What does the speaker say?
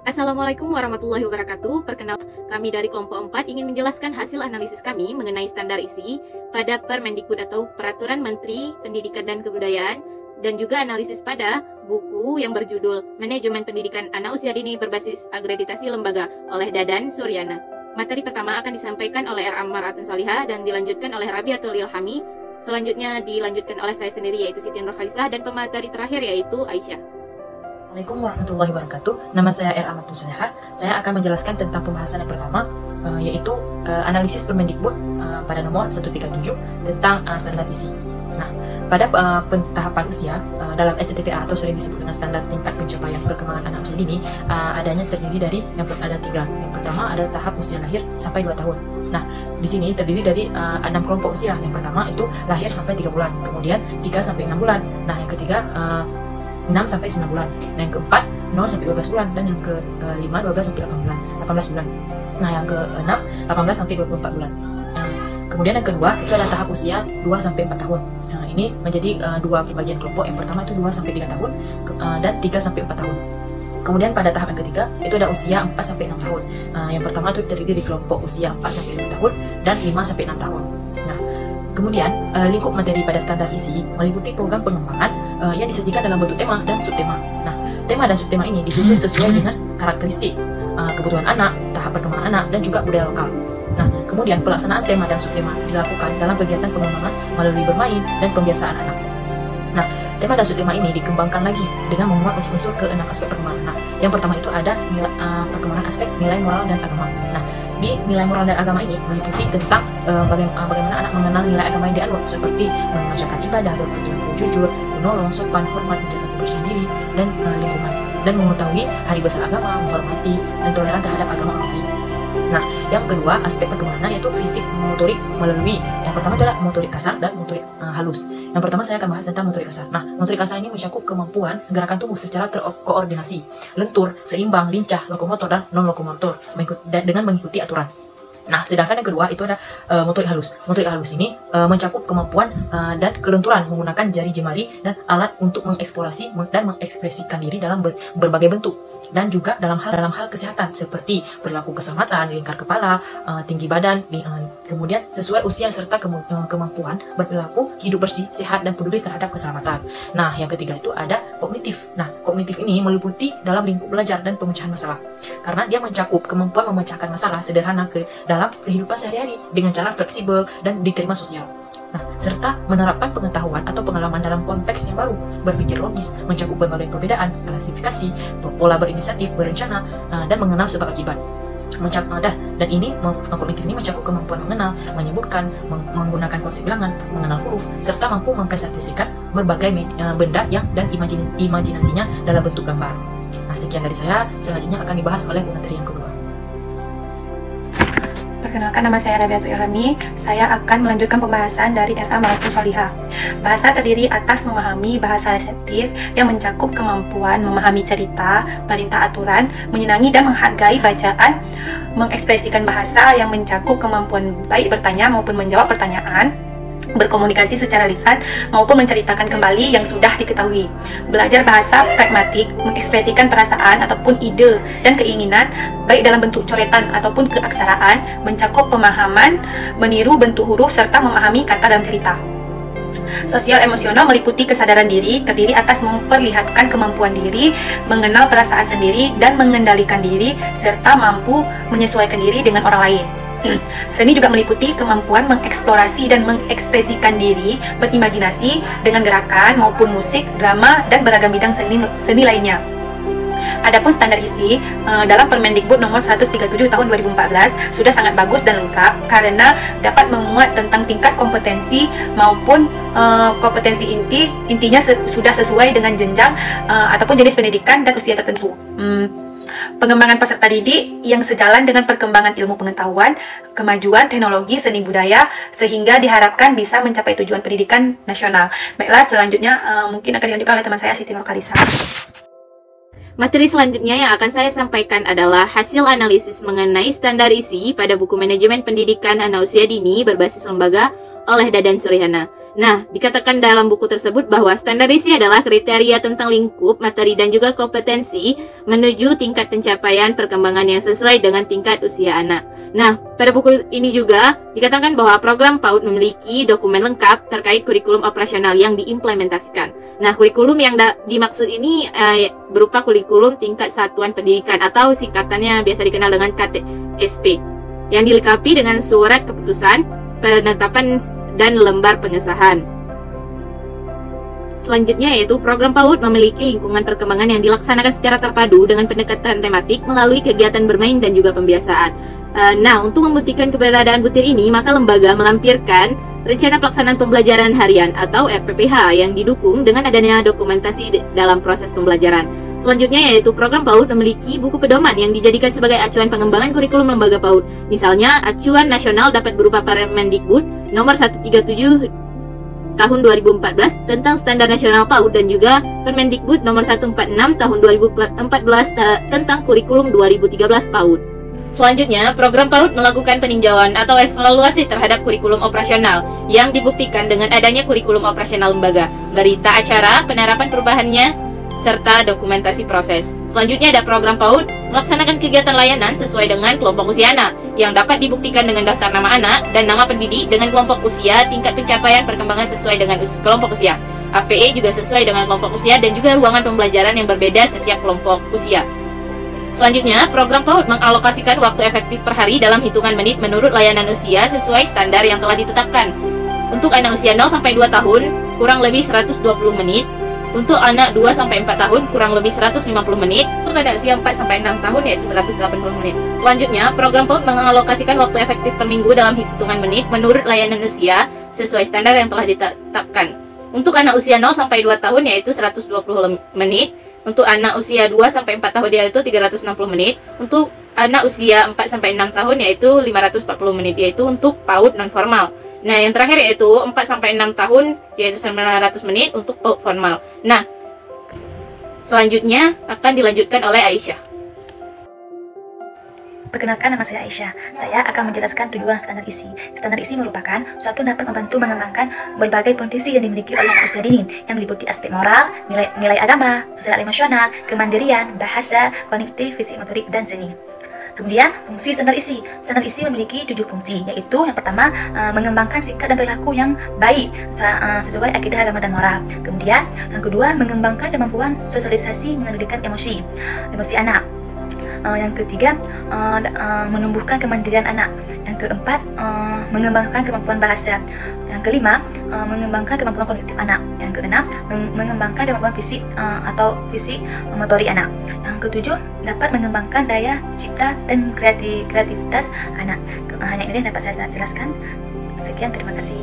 Assalamualaikum warahmatullahi wabarakatuh. Perkenalkan, kami dari kelompok 4 ingin menjelaskan hasil analisis kami mengenai standar isi pada Permendikbud atau Peraturan Menteri Pendidikan dan Kebudayaan, dan juga analisis pada buku yang berjudul Manajemen Pendidikan Anak Usia Dini Berbasis Akreditasi Lembaga oleh Dadan Suryana. Materi pertama akan disampaikan oleh R. Ammar Atun Salihah dan dilanjutkan oleh Rabiatul Ilhami. Selanjutnya dilanjutkan oleh saya sendiri yaitu Siti Nurkhalisah, dan pemateri terakhir yaitu Aisyah. Assalamualaikum warahmatullahi wabarakatuh. Nama saya R. Ammar Atun Salihah. Saya akan menjelaskan tentang pembahasan yang pertama, yaitu analisis Permendikbud pada nomor 137 tentang standar isi. Nah, pada tahapan usia dalam STTPA atau sering disebut dengan standar tingkat pencapaian perkembangan anak usia dini, adanya terdiri dari ada tiga. Yang pertama ada tahap usia lahir sampai 2 tahun. Nah, di sini terdiri dari 6 kelompok usia. Yang pertama itu lahir sampai 3 bulan, kemudian 3 sampai 6 bulan. Nah, yang ketiga 6 sampai 9 bulan. Yang keempat 0 sampai 12 bulan, dan yang ke-5 12 sampai 18 bulan. Nah, yang ke-6 18 sampai 24 bulan. Kemudian yang kedua itu adalah tahap usia 2 sampai 4 tahun. Nah, ini menjadi dua pembagian kelompok. Yang pertama itu 2 sampai 3 tahun dan 3 sampai 4 tahun. Kemudian pada tahap yang ketiga itu ada usia 4 sampai 6 tahun. Yang pertama itu terdiri dari kelompok usia 4 sampai 5 tahun dan 5 sampai 6 tahun. Nah, kemudian lingkup materi pada standar isi meliputi program pengembangan yang disajikan dalam bentuk tema dan subtema. Nah, tema dan subtema ini disusun sesuai dengan karakteristik, kebutuhan anak, tahap perkembangan anak, dan juga budaya lokal. Nah, kemudian pelaksanaan tema dan subtema dilakukan dalam kegiatan pengembangan melalui bermain dan pembiasaan anak. Nah, tema dan subtema ini dikembangkan lagi dengan memuat unsur-unsur ke-6 aspek perkembangan. Nah, yang pertama itu ada perkembangan aspek nilai moral dan agama. Nah, di nilai moral dan agama ini meliputi tentang bagaimana anak mengenal nilai agama yang dianut, seperti mengerjakan ibadah, berperilaku jujur, menolong, sopan, hormat, menjaga kebersihan diri dan lingkungan, dan mengetahui hari besar agama, menghormati dan toleran terhadap agama orang lain. Nah, yang kedua aspek perkembangan yaitu fisik motorik melalui yang pertama adalah motorik kasar dan motorik halus. Yang pertama saya akan bahas tentang motorik kasar. Nah, motorik kasar ini mencakup kemampuan gerakan tubuh secara terkoordinasi, lentur, seimbang, lincah, lokomotor dan non lokomotor dengan mengikuti aturan. Nah, sedangkan yang kedua itu ada motorik halus. Motorik halus ini mencakup kemampuan dan kelenturan menggunakan jari jemari dan alat untuk mengeksplorasi dan mengekspresikan diri dalam berbagai bentuk, dan juga dalam hal kesehatan seperti berlaku keselamatan, lingkar kepala, tinggi badan, kemudian sesuai usia serta kemampuan berperilaku hidup bersih, sehat, dan peduli terhadap keselamatan. Nah, yang ketiga itu ada kognitif. Nah, kognitif ini meliputi dalam lingkup belajar dan pemecahan masalah, karena dia mencakup kemampuan memecahkan masalah sederhana dalam kehidupan sehari-hari dengan cara fleksibel dan diterima sosial. Nah, serta menerapkan pengetahuan atau pengalaman dalam konteks yang baru, berpikir logis, mencakup berbagai perbedaan, klasifikasi, pola berinisiatif, berencana, dan mengenal sebab akibat. Dan ini kognitif ini mencakup kemampuan mengenal, menyebutkan, menggunakan konsep bilangan, mengenal huruf, serta mampu mempresentasikan berbagai benda dan imajinasinya dalam bentuk gambar. Nah, sekian dari saya. Selanjutnya akan dibahas oleh pemateri yang kedua. Perkenalkan, nama saya Rabiatul Ilhami. Saya akan melanjutkan pembahasan dari R. Ammar Atun Salihah. Bahasa terdiri atas memahami bahasa reseptif yang mencakup kemampuan memahami cerita, perintah aturan, menyenangi dan menghargai bacaan, mengekspresikan bahasa yang mencakup kemampuan baik bertanya maupun menjawab pertanyaan, berkomunikasi secara lisan maupun menceritakan kembali yang sudah diketahui. Belajar bahasa pragmatik, mengekspresikan perasaan ataupun ide dan keinginan baik dalam bentuk coretan ataupun keaksaraan, mencakup pemahaman, meniru bentuk huruf serta memahami kata dalam cerita. Sosial emosional meliputi kesadaran diri, terdiri atas memperlihatkan kemampuan diri, mengenal perasaan sendiri dan mengendalikan diri, serta mampu menyesuaikan diri dengan orang lain. Seni juga meliputi kemampuan mengeksplorasi dan mengekspresikan diri, berimajinasi dengan gerakan maupun musik, drama, dan beragam bidang seni lainnya. Adapun standar isi dalam Permendikbud nomor 137 tahun 2014 sudah sangat bagus dan lengkap karena dapat memuat tentang tingkat kompetensi maupun kompetensi intinya sudah sesuai dengan jenjang ataupun jenis pendidikan dan usia tertentu. Pengembangan peserta didik yang sejalan dengan perkembangan ilmu pengetahuan, kemajuan teknologi, seni budaya, sehingga diharapkan bisa mencapai tujuan pendidikan nasional. Baiklah, selanjutnya mungkin akan dilanjutkan oleh teman saya Siti Nurkhalisah. Materi selanjutnya yang akan saya sampaikan adalah hasil analisis mengenai standar isi pada buku Manajemen Pendidikan Anak Usia Dini Berbasis Lembaga oleh Dadan Suryana. Nah, dikatakan dalam buku tersebut bahwa standar isi adalah kriteria tentang lingkup, materi, dan juga kompetensi menuju tingkat pencapaian perkembangan yang sesuai dengan tingkat usia anak. Nah, pada buku ini juga dikatakan bahwa program PAUD memiliki dokumen lengkap terkait kurikulum operasional yang diimplementasikan. Nah, kurikulum yang dimaksud ini berupa kurikulum tingkat satuan pendidikan atau singkatannya biasa dikenal dengan KTSP, yang dilengkapi dengan surat keputusan, penetapan, dan lembar pengesahan. Selanjutnya yaitu program PAUD memiliki lingkungan perkembangan yang dilaksanakan secara terpadu dengan pendekatan tematik melalui kegiatan bermain dan juga pembiasaan. Nah, untuk membuktikan keberadaan butir ini, maka lembaga melampirkan rencana pelaksanaan pembelajaran harian atau RPPH yang didukung dengan adanya dokumentasi dalam proses pembelajaran. Selanjutnya yaitu program PAUD memiliki buku pedoman yang dijadikan sebagai acuan pengembangan kurikulum lembaga PAUD. Misalnya, acuan nasional dapat berupa Permendikbud nomor 137 tahun 2014 tentang standar nasional PAUD dan juga Permendikbud nomor 146 tahun 2014 tentang kurikulum 2013 PAUD. Selanjutnya, program PAUD melakukan peninjauan atau evaluasi terhadap kurikulum operasional yang dibuktikan dengan adanya kurikulum operasional lembaga, berita acara, penerapan perubahannya, serta dokumentasi proses. Selanjutnya ada program PAUD melaksanakan kegiatan layanan sesuai dengan kelompok usia anak yang dapat dibuktikan dengan daftar nama anak dan nama pendidik dengan kelompok usia, tingkat pencapaian perkembangan sesuai dengan kelompok usia. APE juga sesuai dengan kelompok usia dan juga ruangan pembelajaran yang berbeda setiap kelompok usia. Selanjutnya, program PAUD mengalokasikan waktu efektif per hari dalam hitungan menit menurut layanan usia sesuai standar yang telah ditetapkan. Untuk anak usia 0-2 tahun, kurang lebih 120 menit. Untuk anak 2-4 tahun, kurang lebih 150 menit. Untuk anak usia 4-6 tahun, yaitu 180 menit. Selanjutnya, program PAUD mengalokasikan waktu efektif per minggu dalam hitungan menit menurut layanan usia sesuai standar yang telah ditetapkan. Untuk anak usia 0-2 tahun, yaitu 120 menit. Untuk anak usia 2-4 tahun, yaitu 360 menit. Untuk anak usia 4-6 tahun, yaitu 540 menit, yaitu untuk PAUD non-formal. Nah, yang terakhir yaitu 4-6 tahun, yaitu 900 menit untuk PAUD formal. Nah, selanjutnya akan dilanjutkan oleh Aisyah. Perkenalkan, nama saya Aisyah. Saya akan menjelaskan tujuan standar isi. Standar isi merupakan suatu dapat membantu mengembangkan berbagai potensi yang dimiliki oleh anak usia dini, yang meliputi aspek moral, nilai agama, sosial emosional, kemandirian, bahasa, kognitif, fisik motorik, dan seni. Kemudian, fungsi standar isi. Standar isi memiliki 7 fungsi, yaitu yang pertama, mengembangkan sikap dan perilaku yang baik sesuai akidah agama dan moral. Kemudian, yang kedua, mengembangkan kemampuan sosialisasi mengendalikan emosi anak. Yang ketiga, menumbuhkan kemandirian anak. Yang keempat, mengembangkan kemampuan bahasa. Yang kelima, mengembangkan kemampuan kognitif anak. Yang keenam, mengembangkan kemampuan fisik atau fisik motorik anak. Yang ketujuh, dapat mengembangkan daya cipta dan kreativitas anak. Hanya ini dapat saya jelaskan. Sekian, terima kasih.